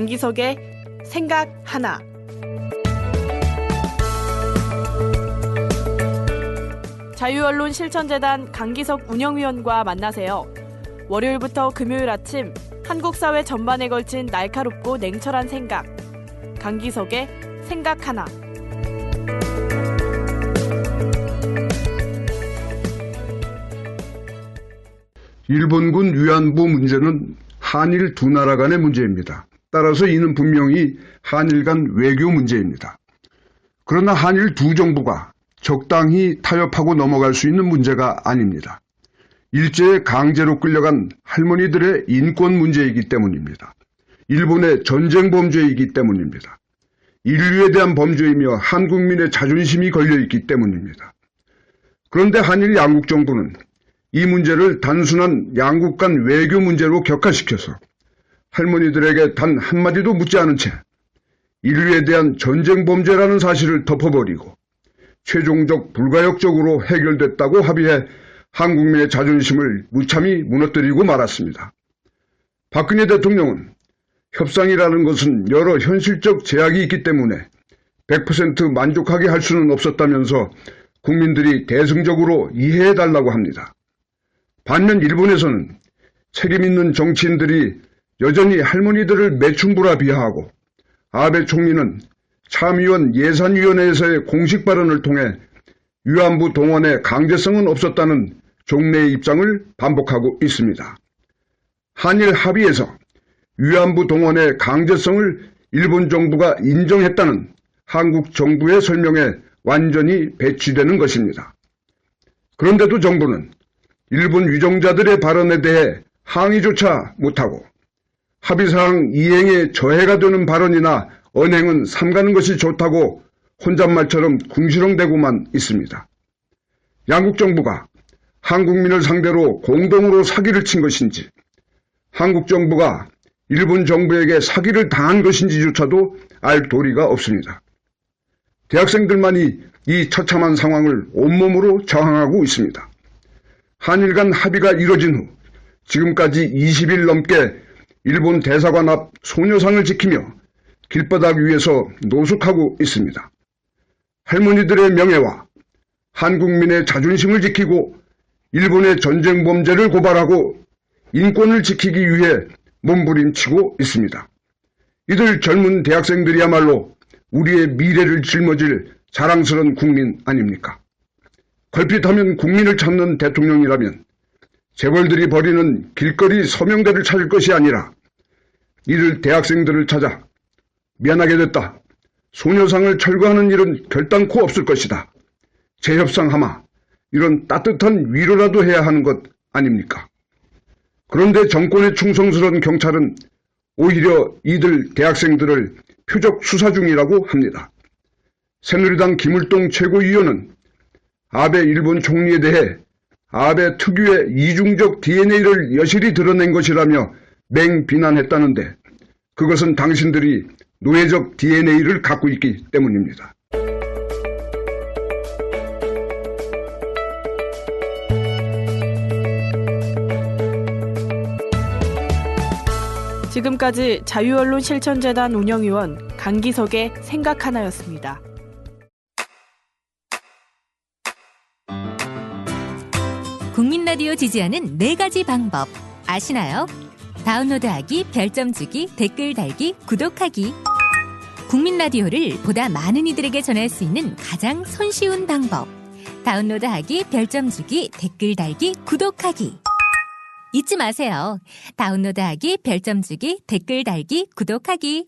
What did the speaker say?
강기석의 생각 하나. 자유언론 실천재단 강기석 운영위원과 만나세요. 월요일부터 금요일 아침 한국 사회 전반에 걸친 날카롭고 냉철한 생각. 강기석의 생각 하나. 일본군 위안부 문제는 한일 두 나라 간의 문제입니다. 따라서 이는 분명히 한일 간 외교 문제입니다. 그러나 한일 두 정부가 적당히 타협하고 넘어갈 수 있는 문제가 아닙니다. 일제에 강제로 끌려간 할머니들의 인권 문제이기 때문입니다. 일본의 전쟁 범죄이기 때문입니다. 인류에 대한 범죄이며 한국민의 자존심이 걸려있기 때문입니다. 그런데 한일 양국 정부는 이 문제를 단순한 양국 간 외교 문제로 격화시켜서 할머니들에게 단 한마디도 묻지 않은 채 인류에 대한 전쟁 범죄라는 사실을 덮어버리고 최종적 불가역적으로 해결됐다고 합의해 한국민의 자존심을 무참히 무너뜨리고 말았습니다. 박근혜 대통령은 협상이라는 것은 여러 현실적 제약이 있기 때문에 100% 만족하게 할 수는 없었다면서 국민들이 대승적으로 이해해달라고 합니다. 반면 일본에서는 책임있는 정치인들이 여전히 할머니들을 매춘부라 비하하고 아베 총리는 참의원 예산위원회에서의 공식 발언을 통해 위안부 동원의 강제성은 없었다는 종래의 입장을 반복하고 있습니다. 한일 합의에서 위안부 동원의 강제성을 일본 정부가 인정했다는 한국 정부의 설명에 완전히 배치되는 것입니다. 그런데도 정부는 일본 위정자들의 발언에 대해 항의조차 못하고 합의사항 이행에 저해가 되는 발언이나 언행은 삼가는 것이 좋다고 혼잣말처럼 궁시렁대고만 있습니다. 양국 정부가 한국민을 상대로 공동으로 사기를 친 것인지 한국 정부가 일본 정부에게 사기를 당한 것인지조차도 알 도리가 없습니다. 대학생들만이 이 처참한 상황을 온몸으로 저항하고 있습니다. 한일 간 합의가 이뤄진 후 지금까지 20일 넘게 일본 대사관 앞 소녀상을 지키며 길바닥 위에서 노숙하고 있습니다. 할머니들의 명예와 한국민의 자존심을 지키고 일본의 전쟁 범죄를 고발하고 인권을 지키기 위해 몸부림치고 있습니다. 이들 젊은 대학생들이야말로 우리의 미래를 짊어질 자랑스러운 국민 아닙니까? 걸핏하면 국민을 찾는 대통령이라면 재벌들이 벌이는 길거리 서명대를 찾을 것이 아니라 이들 대학생들을 찾아 미안하게 됐다. 소녀상을 철거하는 일은 결단코 없을 것이다. 재협상하마. 이런 따뜻한 위로라도 해야 하는 것 아닙니까? 그런데 정권에 충성스러운 경찰은 오히려 이들 대학생들을 표적 수사 중이라고 합니다. 새누리당 김을동 최고위원은 아베 일본 총리에 대해 아베 특유의 이중적 DNA를 여실히 드러낸 것이라며 맹비난했다는데 그것은 당신들이 노예적 DNA를 갖고 있기 때문입니다. 지금까지 자유언론 실천재단 운영위원 강기석의 생각 하나였습니다. 국민 라디오 지지하는 4가지 방법 아시나요? 다운로드하기, 별점 주기, 댓글 달기, 구독하기. 국민 라디오를 보다 많은 이들에게 전할 수 있는 가장 손쉬운 방법. 다운로드하기, 별점 주기, 댓글 달기, 구독하기. 잊지 마세요. 다운로드하기, 별점 주기, 댓글 달기, 구독하기.